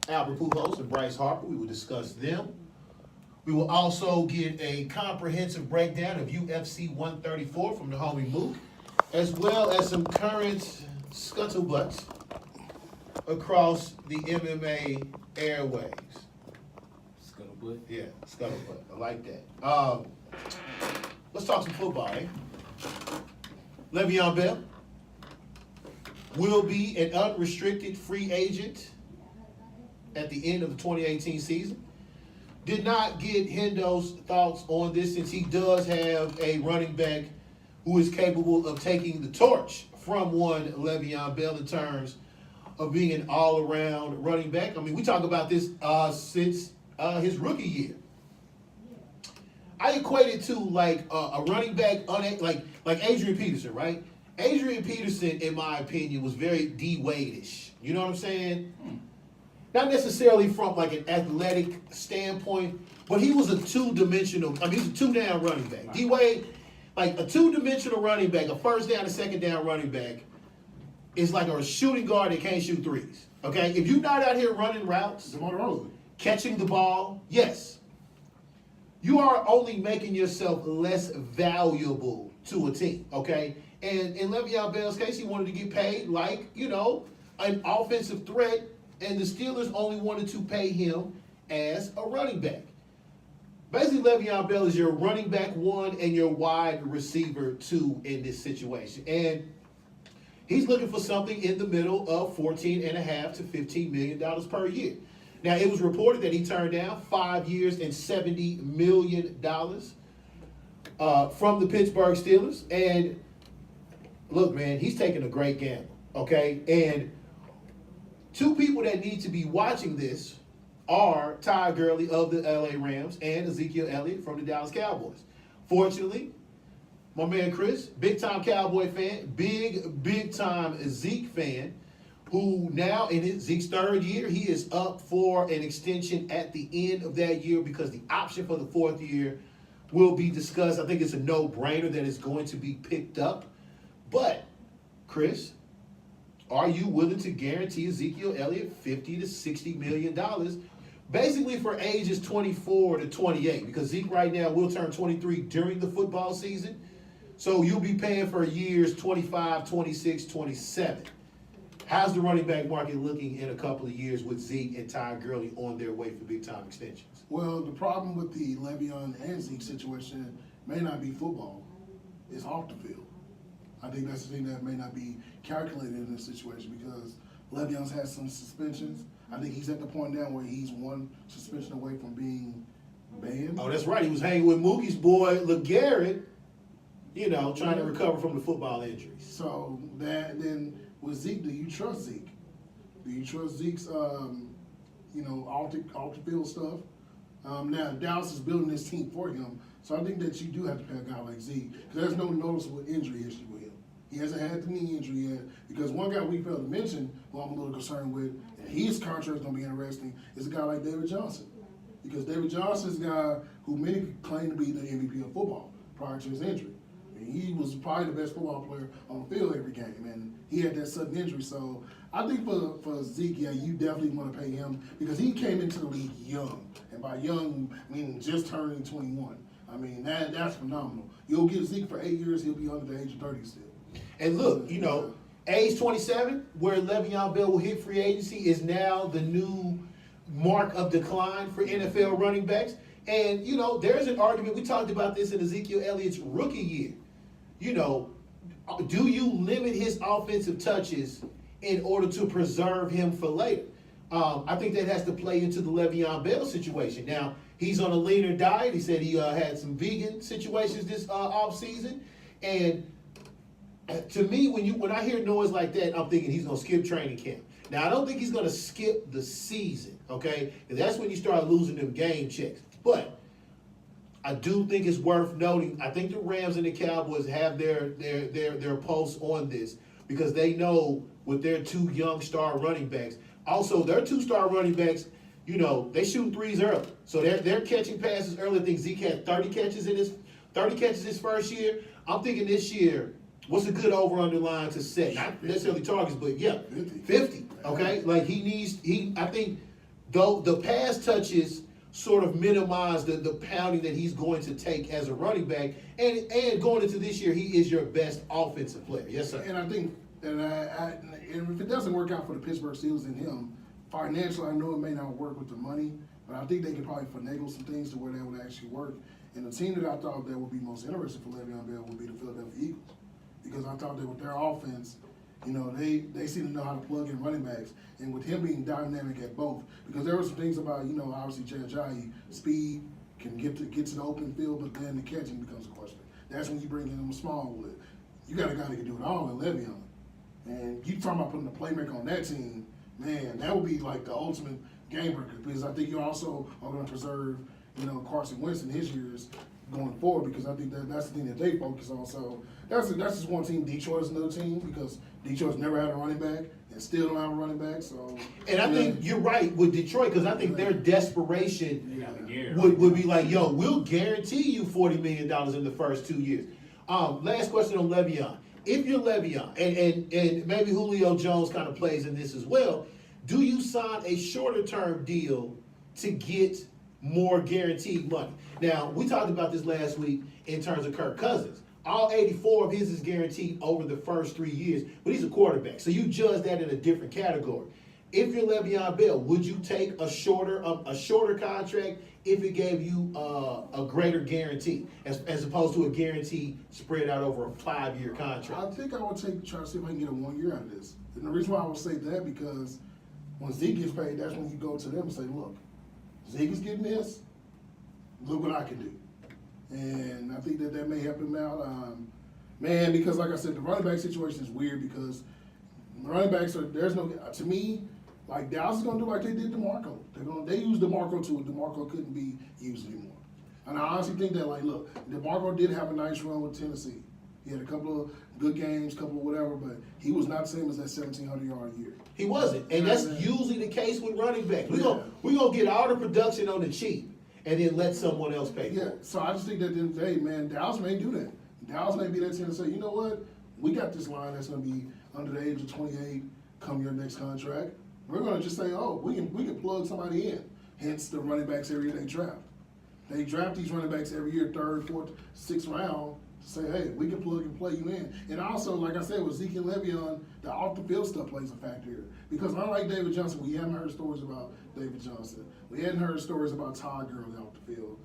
Albert Pujols and Bryce Harper. We will discuss them. We will also get a comprehensive breakdown of UFC 134 from the homie Mook, as well as some current scuttlebutts across the MMA airwaves. Scuttlebutt. Yeah, scuttlebutt. I like that. Let's talk some football, eh? Le'Veon Bell will be an unrestricted free agent at the end of the 2018 season. Did not get Hendo's thoughts on this since he does have a running back who is capable of taking the torch from one Le'Veon Bell in terms of being an all-around running back. I mean, we talk about this since his rookie year. I equate it to like a running back, like Adrian Peterson, right? Adrian Peterson, in my opinion, was very D-Wade-ish. You know what I'm saying? Not necessarily from like an athletic standpoint, but he was a two-dimensional. I mean, he's a two-down running back. D-Wade, like a two-dimensional running back, a first down and second down running back, is like a shooting guard that can't shoot threes. Okay, if you're not out here running routes, catching the ball, yes, you are only making yourself less valuable to a team. Okay, and in Le'Veon Bell's case, he wanted to get paid like an offensive threat. And the Steelers only wanted to pay him as a running back. Basically, Le'Veon Bell is your running back one and your wide receiver two in this situation. And he's looking for something in the middle of $14.5 to $15 million per year. Now, it was reported that he turned down 5 years and $70 million from the Pittsburgh Steelers. And look, man, he's taking a great gamble, okay? And two people that need to be watching this are Ty Gurley of the LA Rams and Ezekiel Elliott from the Dallas Cowboys. Fortunately, my man Chris, big-time Cowboy fan, big-time Zeke fan, who now in Zeke's third year, he is up for an extension at the end of that year because the option for the fourth year will be discussed. I think it's a no-brainer that it's going to be picked up. But, Chris, are you willing to guarantee Ezekiel Elliott $50 to $60 million, basically for ages 24 to 28? Because Zeke right now will turn 23 during the football season. So you'll be paying for years 25, 26, 27. How's the running back market looking in a couple of years with Zeke and Ty Gurley on their way for big-time extensions? Well, the problem with the Le'Veon and Zeke situation may not be football. It's off the field. I think that's the thing that may not be calculated in this situation because Le'Veon's had some suspensions. I think he's at the point now where he's one suspension away from being banned. Oh, that's right. He was hanging with Mookie's boy, LeGarrette, trying to recover from the football injuries. So then with Zeke, do you trust Zeke? Do you trust Zeke's, off the field stuff? Now, Dallas is building this team for him, so I think that you do have to pay a guy like Zeke because there's no noticeable injury issue with him. He hasn't had the knee injury yet because one guy we failed to mention, who I'm a little concerned with, and his contract is going to be interesting, is a guy like David Johnson. Because David Johnson is a guy who many claim to be the MVP of football prior to his injury. I mean, he was probably the best football player on the field every game, and he had that sudden injury. So I think for Zeke, yeah, you definitely want to pay him because he came into the league young. And by young, I mean just turning 21. I mean, that's phenomenal. You'll get Zeke for 8 years, he'll be under the age of 30 still. And look, age 27, where Le'Veon Bell will hit free agency, is now the new mark of decline for NFL running backs. And, there's an argument. We talked about this in Ezekiel Elliott's rookie year. Do you limit his offensive touches in order to preserve him for later? I think that has to play into the Le'Veon Bell situation. Now, he's on a leaner diet. He said he had some vegan situations this offseason. And to me, when I hear noise like that, I'm thinking he's going to skip training camp. Now, I don't think he's going to skip the season, okay? And that's when you start losing them game checks. But I do think it's worth noting, I think the Rams and the Cowboys have their pulse on this because they know with their two young star running backs. Also, their two-star running backs, they shoot threes early. So they're catching passes early. I think Zeke had 30 catches his first year. I'm thinking this year, what's a good over-under line to set? Not necessarily targets, but yeah, 50. Okay? Like I think though the pass touches sort of minimize the pounding that he's going to take as a running back, and going into this year, he is your best offensive player. Yes, sir. And I think, and if it doesn't work out for the Pittsburgh Steelers and him, financially, I know it may not work with the money, but I think they could probably finagle some things to where that would actually work. And the team that I thought that would be most interested for Le'Veon Bell would be the Philadelphia Eagles, because I thought that with their offense, you know, they seem to know how to plug in running backs, and with him being dynamic at both, because there were some things about, you know, obviously Jai speed can get to the open field, but then the catching becomes a question. That's when you bring in them Smallwood. You got a guy that can do it all in Le'Veon, and you talking about putting a playmaker on that team, man, that would be like the ultimate game breaker, because I think you also are going to preserve, you know, Carson Wentz in his years going forward, because I think that's the thing that they focus on. So that's just one team. Detroit is another team, because Detroit's never had a running back and still don't have a running back. So, and I think you're right with Detroit, because I think their desperation would be like, yo, we'll guarantee you $40 million in the first 2 years. Last question on Le'Veon. If you're Le'Veon, and maybe Julio Jones kind of plays in this as well, do you sign a shorter term deal to get more guaranteed money? Now, we talked about this last week in terms of Kirk Cousins. All 84 of his is guaranteed over the first 3 years, but he's a quarterback, so you judge that in a different category. If you're Le'Veon Bell, would you take a shorter contract if it gave you a greater guarantee, as opposed to a guarantee spread out over a 5-year contract? I think I would try to see if I can get a 1 year out of this. And the reason why I would say that, because when Zeke gets paid, that's when you go to them and say, look, Zeke is getting this, look what I can do. And I think that may help him out. Man, because like I said, the running back situation is weird, because running backs to me, like Dallas is going to do like they did DeMarco. They use DeMarco too. DeMarco couldn't be used anymore. And I honestly think that, like, look, DeMarco did have a nice run with Tennessee. He had a couple of good games, couple of whatever, but he was not the same as that 1,700-yard a year. He wasn't, and that's usually the case with running backs. We're gonna get all the production on the cheap, and then let someone else pay for it. So I just think that at the end of the day, man, Dallas may do that. Dallas may be that team to say, you know what, we got this line that's going to be under the age of 28 come your next contract. We're going to just say, oh, we can plug somebody in. Hence the running backs every year they draft. They draft these running backs every year, 3rd, 4th, 6th round, to say, hey, we can plug and play you in. And also, like I said, with Zeke and Le'Veon, the off-the-field stuff plays a factor here. Because unlike David Johnson, we haven't heard stories about David Johnson. We hadn't heard stories about Todd Gurley off the field.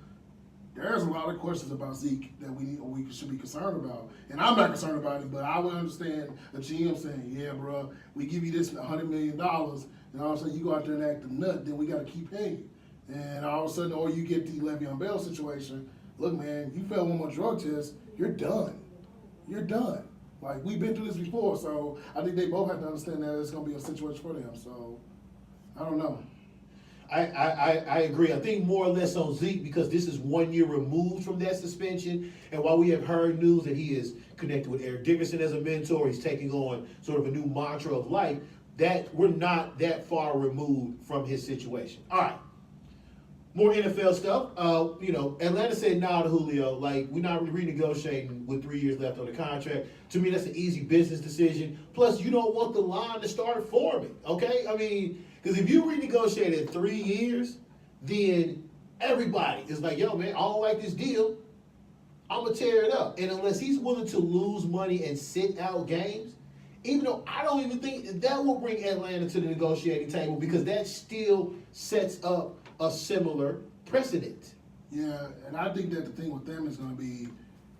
There's a lot of questions about Zeke that we should be concerned about. And I'm not concerned about it, but I would understand a GM saying, yeah, bro, we give you this $100 million, and all of a sudden you go out there and act a nut, then we got to keep paying you. And all of a sudden, or you get the Le'Veon Bell situation, look, man, you fail one more drug test, you're done. You're done. Like, we've been through this before, so I think they both have to understand that it's going to be a situation for them. So, I don't know. I agree. I think more or less on Zeke, because this is 1 year removed from that suspension. And while we have heard news that he is connected with Eric Dickerson as a mentor, he's taking on sort of a new mantra of life, that we're not that far removed from his situation. All right. More NFL stuff. Atlanta said nah to Julio. Like, we're not renegotiating with 3 years left on the contract. To me, that's an easy business decision. Plus, you don't want the line to start forming, okay? I mean, because if you renegotiate in 3 years, then everybody is like, yo, man, I don't like this deal. I'm going to tear it up. And unless he's willing to lose money and sit out games, even though I don't even think that will bring Atlanta to the negotiating table, because that still sets up a similar precedent. Yeah, and I think that the thing with them is going to be,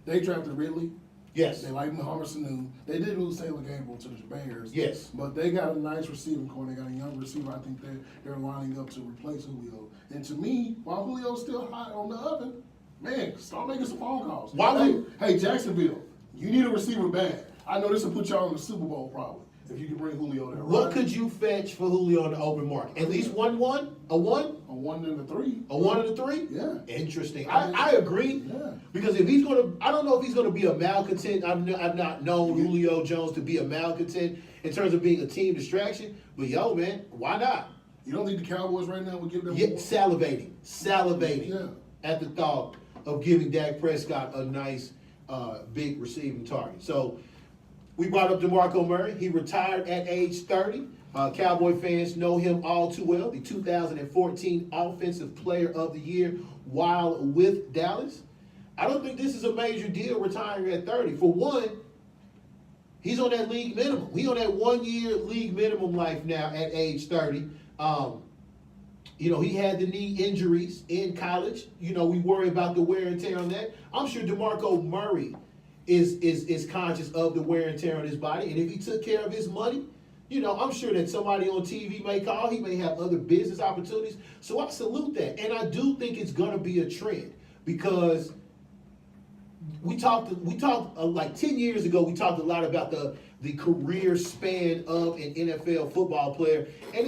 they drafted Ridley. Yes. They like Muhammad Sanu. They did lose Taylor Gabriel to the Bears. Yes. But they got a nice receiving core. They got a young receiver. I think they're lining up to replace Julio. And to me, while Julio's still hot on the oven, man, start making some phone calls. Hey, Jacksonville, you need a receiver bad. I know this will put y'all in the Super Bowl probably, if you can bring Julio there. What could you fetch for Julio in the open market? At least 1-1? A 1? A 1 and a 3. A 1 and a 3? Yeah. Interesting. I agree. Yeah. Because if he's going to, I don't know if he's going to be a malcontent. I've not known Julio Jones to be a malcontent in terms of being a team distraction. But yo, man, why not? You don't think the Cowboys right now would give them salivating Yeah. at the thought of giving Dak Prescott a nice big receiving target. So we brought up DeMarco Murray. He retired at age 30. Cowboy fans know him all too well. The 2014 Offensive Player of the Year while with Dallas. I don't think this is a major deal retiring at 30. For one, he's on that league minimum. He's on that 1 year league minimum life now at age 30. He had the knee injuries in college. We worry about the wear and tear on that. I'm sure DeMarco Murray is conscious of the wear and tear on his body. And if he took care of his money, I'm sure that somebody on TV may call. He may have other business opportunities. So I salute that. And I do think it's going to be a trend because we talked like 10 years ago, we talked a lot about the career span of an NFL football player. And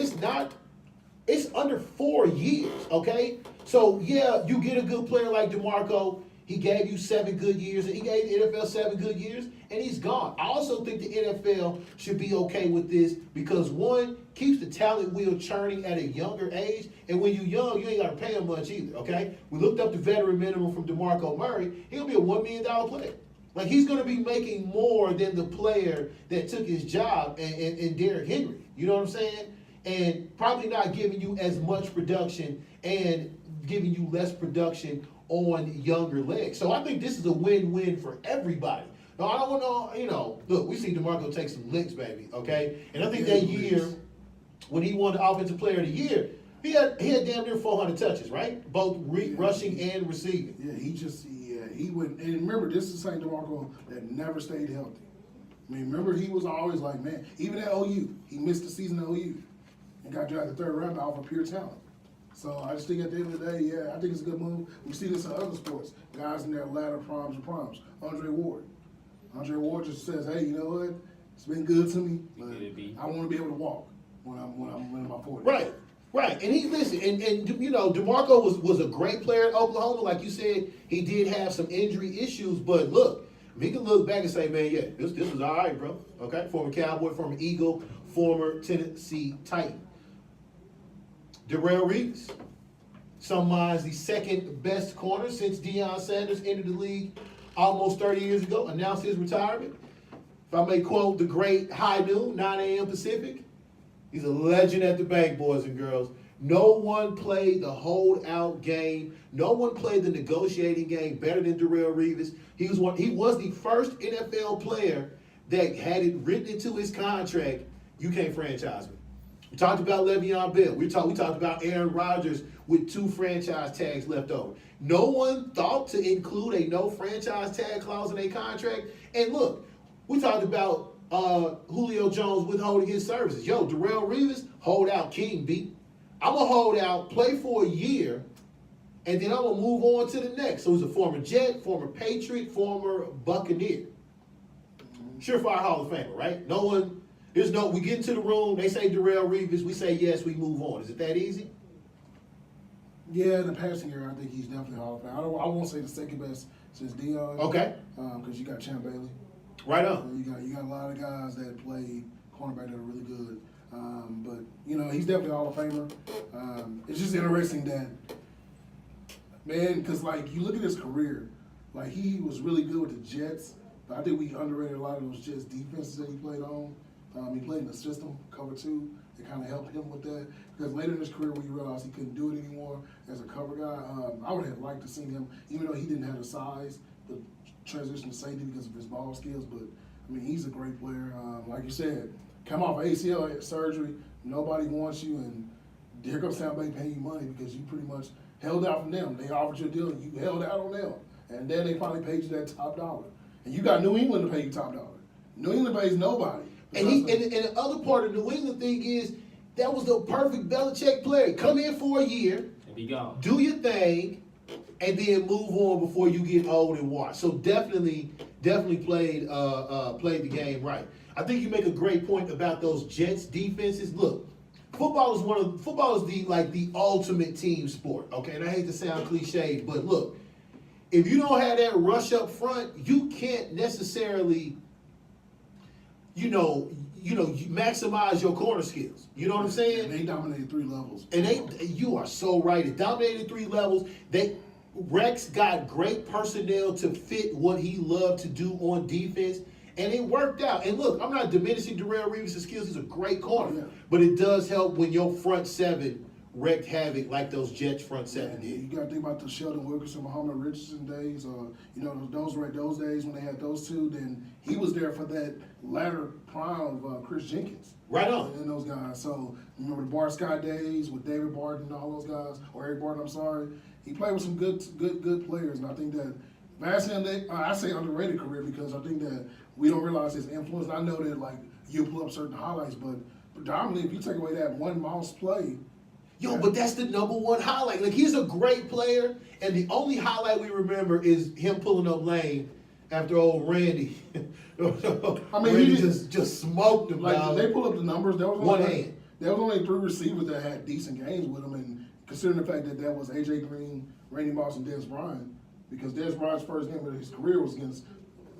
it's under 4 years, okay? So, yeah, you get a good player like DeMarco. He gave you 7 good years, and he gave the NFL 7 good years, and he's gone. I also think the NFL should be okay with this because, one, keeps the talent wheel churning at a younger age, and when you're young, you ain't got to pay him much either, okay? We looked up the veteran minimum from DeMarco Murray. He'll be a $1 million player. Like, he's going to be making more than the player that took his job and Derrick Henry. You know what I'm saying? And probably not giving you as much production and giving you less production on younger legs. So I think this is a win-win for everybody. Now, I don't want to, look, we see DeMarco take some licks, baby, okay? And I think that year, when he won the Offensive Player of the Year, he had damn near 400 touches, right? Both rushing and receiving. Yeah, he went, and remember, this is the same DeMarco that never stayed healthy. I mean, remember, he was always like, man, even at OU, he missed the season at OU and got drafted third round off of pure talent. So I just think at the end of the day, yeah, I think it's a good move. We see this in other sports. Guys in their latter primes and primes. Andre Ward just says, hey, you know what? It's been good to me, but I want to be able to walk when I'm in my 40s. Right. And DeMarco was a great player at Oklahoma. Like you said, he did have some injury issues, but look, he can look back and say, man, yeah, this was all right, bro. Okay? Former Cowboy, former Eagle, former Tennessee Titan. Darrelle Revis, some minds the second best corner since Deion Sanders entered the league almost 30 years ago, announced his retirement. If I may quote the great High Noon, 9 a.m. Pacific, he's a legend at the bank, boys and girls. No one played the holdout game. No one played the negotiating game better than Darrelle Revis. He was the first NFL player that had it written into his contract, you can't franchise me. We talked about Leveon Bell. We talked about Aaron Rodgers with 2 franchise tags left over. No one thought to include a no franchise tag clause in a contract. And look, we talked about Julio Jones withholding his services. Yo, Darrelle Revis, holdout king, B. I'm going to hold out, play for a year, and then I'm going to move on to the next. So he's a former Jet, former Patriot, former Buccaneer. Surefire Hall of Famer, right? We get into the room, they say Darrelle Revis, we say yes, we move on. Is it that easy? Yeah, in the passing year, I think he's definitely Hall of Fame. I won't say the second best since Deion. Okay. Because you got Champ Bailey. Right on. You got a lot of guys that play cornerback that are really good. But he's definitely a Hall of Famer. It's just interesting that, man, because you look at his career, he was really good with the Jets, but I think we underrated a lot of those Jets defenses that he played on. He played in the system, cover 2. It kind of helped him with that. Because later in his career, when he realized he couldn't do it anymore as a cover guy, I would have liked to see him, even though he didn't have the size, but transition to safety because of his ball skills. But, he's a great player. Like you said, come off ACL surgery, nobody wants you, and here comes Tampa Bay paying you money because you pretty much held out from them. They offered you a deal, and you held out on them. And then they finally paid you that top dollar. And you got New England to pay you top dollar. New England pays nobody. And the other part of the New England thing is that was the perfect Belichick player. Come in for a year, and be gone. Do your thing, and then move on before you get old and washed. So definitely played the game right. I think you make a great point about those Jets defenses. Look, football is the ultimate team sport. Okay, and I hate to sound cliche, but look, if you don't have that rush up front, you can't necessarily maximize your corner skills. You know what I'm saying? And they dominated 3 levels. And you are so right. It dominated 3 levels. Rex got great personnel to fit what he loved to do on defense. And it worked out. And look, I'm not diminishing Darrell Reeves' skills. He's a great corner. Yeah. But it does help when your front seven wreaked havoc like those Jets front seven You did. got to think about the Sheldon Wilkerson, Muhammad Richardson days. Those were those days when they had those two. Then he was there for that latter prime of Chris Jenkins. Right on. And those guys. So remember the Bart Scott days with David Barton and all those guys, or Eric Barton. I'm sorry. He played with some good players, and I think that vastly, I say underrated career because I think that we don't realize his influence. I know that like you pull up certain highlights, but predominantly if you take away that one mouse play. Yo, but that's the number one highlight. Like, he's a great player, and the only highlight we remember is him pulling up lane after old Randy. Randy just smoked him. Like they pull up the numbers. There was One only, hand. There was only 3 receivers that had decent games with him, and considering the fact that that was AJ Green, Randy Moss, and Dez Bryant, because Dez Bryant's first game of his career was against.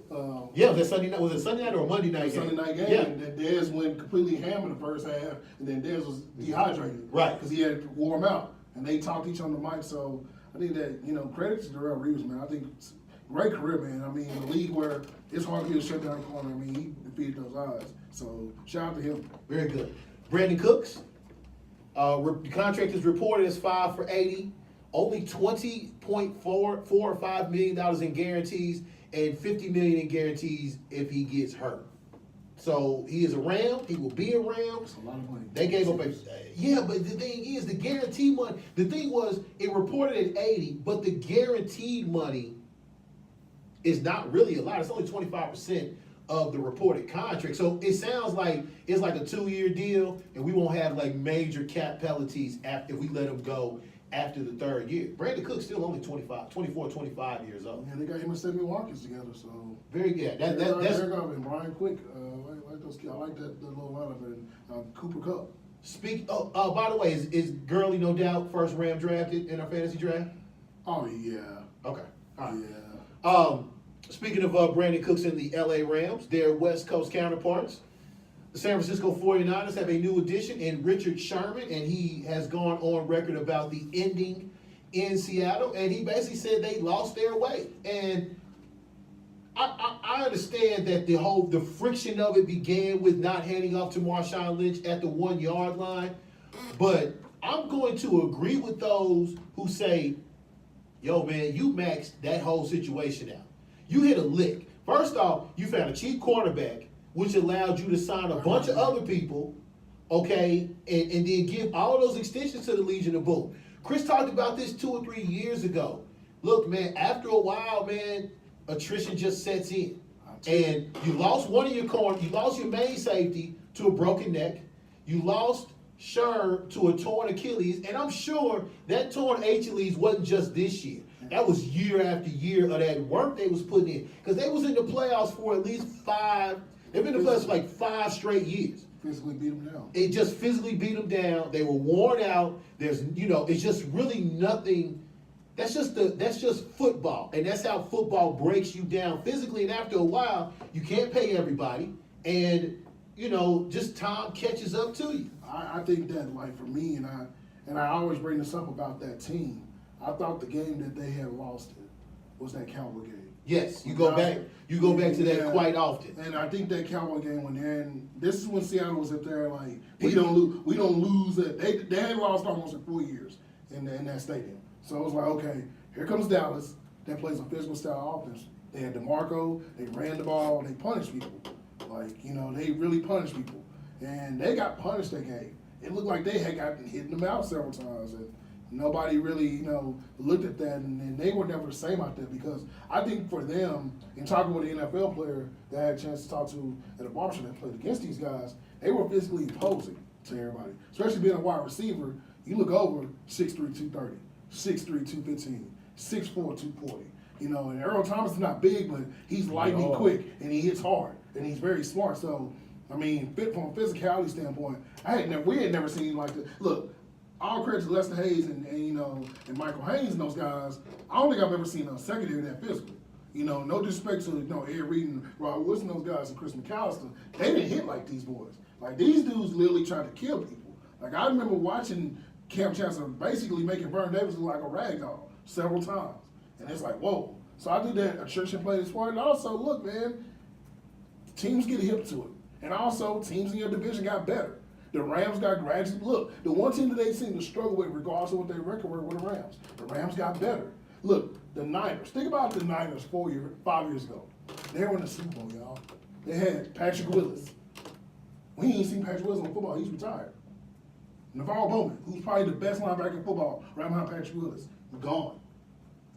That Sunday night. Was it Sunday night or a Monday night game? Sunday night game. Yeah. And then Dez went completely ham in the first half, and then Dez was dehydrated. Right. Because he had to warm out, and they talked each other on the mic. So I think that credit to Darrell Reeves, man. I think it's a great career, man. I mean, in a league where it's hard to get a shutdown corner. I mean, he defeated those odds. So shout out to him. Very good. Brandon Cooks. The contract is reported as 5 for 80. Only $20.4 or $5 million in guarantees and $50 million in guarantees if he gets hurt. So he is a Ram. He will be a Ram. It's a lot of money. They gave up but the thing is, the guarantee money. The thing was, it reported at 80, but the guaranteed money is not really a lot. It's only 25% of the reported contract. So it sounds like it's like a 2-year deal, and we won't have like major cap penalties if we let him go after the 3rd year. Brandon Cook's still only 24, 25 years old. Yeah, they got him and Sammy Watkins together, so. Very good. That's Derek and Brian Quick. I like those kids. I like that little lineup and Cooper Kupp. By the way, is Gurley no doubt first Ram drafted in our fantasy draft? Oh yeah. Okay. All right. Yeah. Speaking of Brandon Cooks and the LA Rams, their West Coast counterparts, the San Francisco 49ers have a new addition in Richard Sherman, and he has gone on record about the ending in Seattle, and he basically said they lost their way. And I understand that the friction of it began with not handing off to Marshawn Lynch at the 1-yard line, but I'm going to agree with those who say, yo, man, you maxed that whole situation out. You hit a lick. First off, you found a cheap quarterback, which allowed you to sign a bunch of other people, okay, and then give all those extensions to the Legion of Boom. Chris talked about this 2 or 3 years ago. Look, man, after a while, man, attrition just sets in. And you lost one of your corners. You lost your main safety to a broken neck. You lost Sherm to a torn Achilles. And I'm sure that torn Achilles wasn't just this year. That was year after year of that work they was putting in. Because they was in the playoffs for at least 5. They've been in the playoffs for like 5 straight years. Physically beat them down. It just physically beat them down. They were worn out. There's, it's just really nothing. That's just football, and that's how football breaks you down physically. And after a while, you can't pay everybody, and just time catches up to you. I think that, like, for me, and I always bring this up about that team. I thought the game that they had lost was that Cowboy game. Yes, you go back to that quite often. And I think that Cowboy game when they're in, this is when Seattle was up there like we don't lose it. They had lost almost in 4 years in that stadium. So it was like, okay, here comes Dallas that plays a physical style offense. They had DeMarco, they ran the ball, they punished people. They really punished people. And they got punished that game. It looked like they had gotten hit in the mouth several times. And nobody really, looked at that. And they were never the same out there because I think for them, in talking with an NFL player that I had a chance to talk to at a barbershop that played against these guys, they were physically imposing to everybody. Especially being a wide receiver, you look over 6'3", 230. 6'3", 215, 6'4", 240. And Earl Thomas is not big, but he's lightning quick, and he hits hard, and he's very smart. So, from a physicality standpoint, we had never seen like this. Look, all credit to Lester Hayes and Michael Haynes and those guys. I don't think I've ever seen a secondary that physical. No disrespect to Ed Reed and Rob Wilson, those guys, and Chris McAllister. They didn't hit like these boys. Like, these dudes literally tried to kill people. Like, I remember watching Cam Chancellor basically making Vernon Davis look like a rag doll several times. And it's like, whoa. So I think that attrition played its part. And also, look, man, teams get hip to it. And also, teams in your division got better. The Rams got gradually, look, the one team that they seem to struggle with, regardless of what their record were, were the Rams. The Rams got better. Look, the Niners. Think about the Niners 5 years ago. They were in the Super Bowl, y'all. They had Patrick Willis. We ain't seen Patrick Willis on football. He's retired. Navarro Bowman, who's probably the best linebacker in football, right behind Patrick Willis, gone.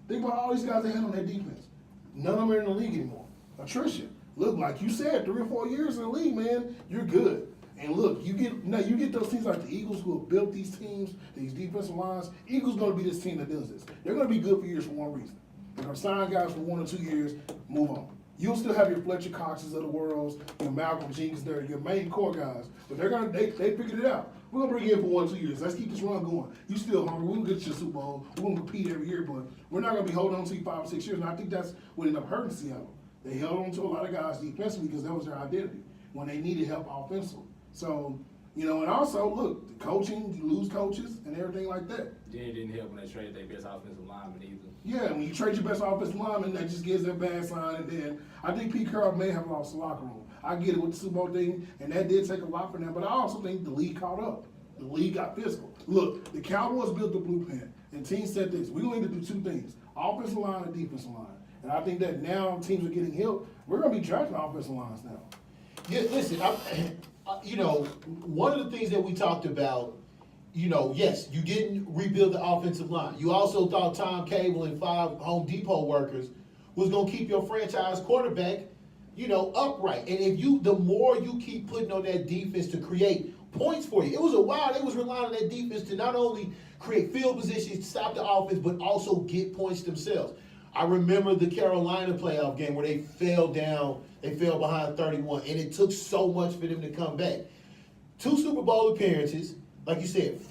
Think about all these guys they had on that defense. None of them are in the league anymore. Attrition. Look, like you said, 3 or 4 years in the league, man, you're good. And look, you get those teams like the Eagles who have built these teams, these defensive lines. Eagles going to be this team that does this. They're going to be good for years for one reason. They're going to sign guys for 1 or 2 years, move on. You'll still have your Fletcher Coxes of the world, your Malcolm Jenkins there, your main core guys. But they figured it out. We're going to bring you in for 1 or 2 years. Let's keep this run going. You still hungry. We'll get you a Super Bowl. We're going to compete every year, but we're not going to be holding on to you 5 or 6 years. And I think that's what ended up hurting Seattle. They held on to a lot of guys defensively because that was their identity when they needed help offensively. So, and also, look, the coaching, you lose coaches and everything like that. Then it didn't help when they traded their best offensive lineman either. Yeah, when you trade your best offensive lineman, that just gives them a bad sign. And then I think Pete Carroll may have lost the locker room. I get it with the Super Bowl thing, and that did take a lot for them. But I also think the league caught up. The league got physical. Look, the Cowboys built the blueprint, and teams said this: we only need to do 2 things: offensive line and defensive line. And I think that now teams are getting help. We're going to be drafting offensive lines now. Yeah, listen, one of the things that we talked about, yes, you didn't rebuild the offensive line. You also thought Tom Cable and 5 Home Depot workers was going to keep your franchise quarterback, upright. And the more you keep putting on that defense to create points for you, it was a while they was relying on that defense to not only create field positions, stop the offense, but also get points themselves. I remember the Carolina playoff game where they fell behind 31, and it took so much for them to come back. 2 Super Bowl appearances, like you said, 6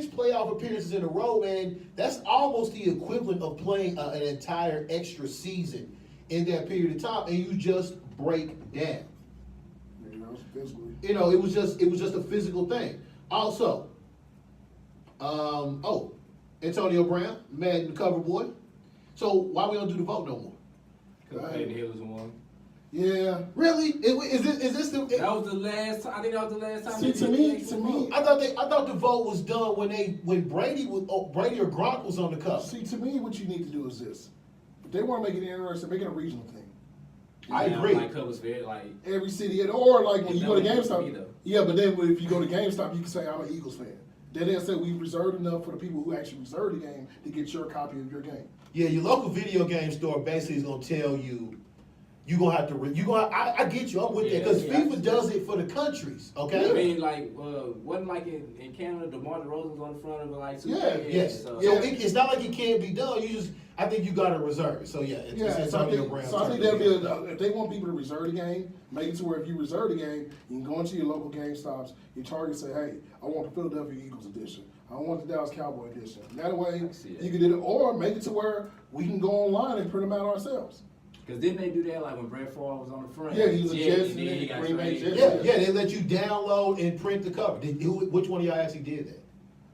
playoff appearances in a row, man. That's almost the equivalent of playing an entire extra season in that period of time, and you just break down. Physically. It was just a physical thing. Also, Antonio Brown, Madden cover boy. So why we don't do the vote no more? Because Peyton Hillis won. Yeah. Really? Is this the? That was the last time. I think that was the last time. See, to me, I thought the vote was done when Brady or Gronk was on the cover. See, to me, what you need to do is this: if they want to make it interesting, make it a regional thing. I agree. Like covers very like every city, or like when you go to Be, GameStop. though. Yeah, but then if you go to GameStop, you can say I'm an Eagles fan. Then they say we reserved enough for the people who actually reserved the game to get your copy of your game. Yeah, your local video game store basically is gonna tell you you're gonna have to. I get you. I'm with that because FIFA does it for the countries. Okay. I mean, wasn't like in Canada, DeMar DeRozan was on the front of it like 2 years. Yes. So it's not like it can't be done. I think you gotta reserve it. So it's Antonio Brown. So I think that'd be if they want people to reserve the game, make it to where if you reserve the game, you can go into your local GameStops, your Target, say, hey, I want the Philadelphia Eagles edition. I want the Dallas Cowboy edition. That way you can do it, or make it to where we can go online and print them out ourselves. Because didn't they do that like when Brett Favre was on the front? Yeah, he was a Jets and then he got Green Bay traded. Jets. Yeah, they let you download and print the cover. Which one of y'all actually did that?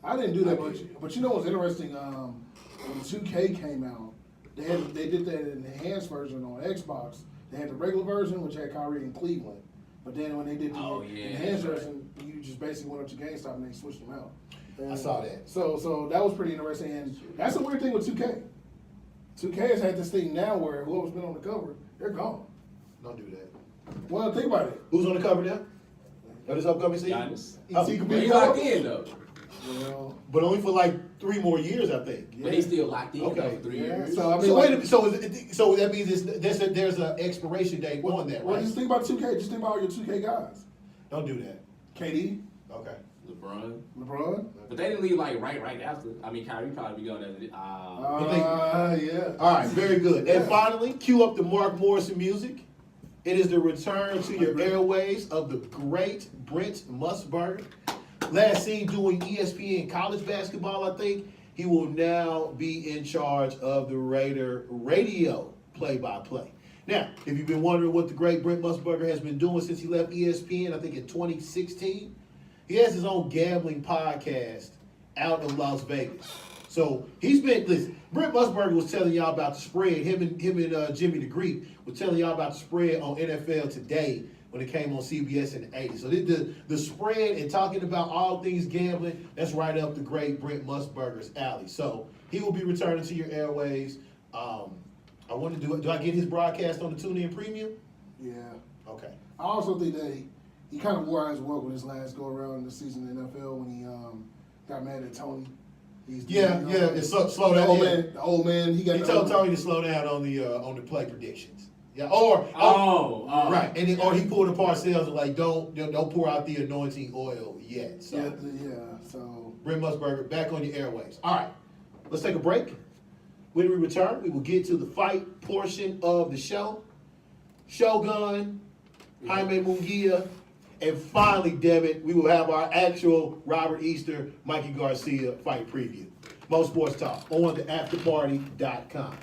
I didn't do that much, but you know what's interesting? When 2K came out, they did that in the enhanced version on Xbox. They had the regular version, which had Kyrie in Cleveland. But then when they did the enhanced version, you just basically went up to GameStop and they switched them out. And I saw that. So that was pretty interesting. And that's a weird thing with 2K. 2K has had this thing now where whoever's been on the cover, they're gone. Don't do that. Well, think about it. Who's on the cover now? Of this upcoming season? Giannis. He could But be he locked in though. Well, But only for like 3 more years, I think. But he's still locked in Okay. though for 3 years. So I mean, So like, wait a minute. So that means there's an expiration date on that, well, right? just think about 2K. Just think about all your 2K guys. Don't do that. KD, Okay. LeBron. But they didn't leave like right after. I mean, Kyrie probably be going there. Yeah. All right, very good. And finally, cue up the Mark Morrison music. It is the return to your airways of the great Brent Musburger. Last seen doing ESPN college basketball, I think. He will now be in charge of the Raider radio play-by-play. Now, if you've been wondering what the great Brent Musburger has been doing since he left ESPN, I think in 2016, he has his own gambling podcast out in Las Vegas. So he's been, listen, Brent Musburger was telling y'all about the spread, him and Jimmy the Greek were telling y'all about the spread on NFL Today when it came on CBS in the 80s. So the spread and talking about all things gambling, that's right up the great Brent Musburger's alley. So he will be returning to your airways. I want to do I get his broadcast on the TuneIn Premium? Yeah. Okay. I also think that he kind of wore out his welcome his last go around in the season in the NFL when he got mad at Tony. It's slow down. The old man, he told Tony to slow down on the play predictions. Yeah, right, and then, or he pulled apart Parcells and like don't pour out the anointing oil yet. So so Brent Musburger back on your airways. All right, let's take a break. When we return, we will get to the fight portion of the show. Shogun, Jaime Munguia, and finally, damn it, we will have our actual Robert Easter, Mikey Garcia fight preview. Mo Sports Talk on the afterparty.com.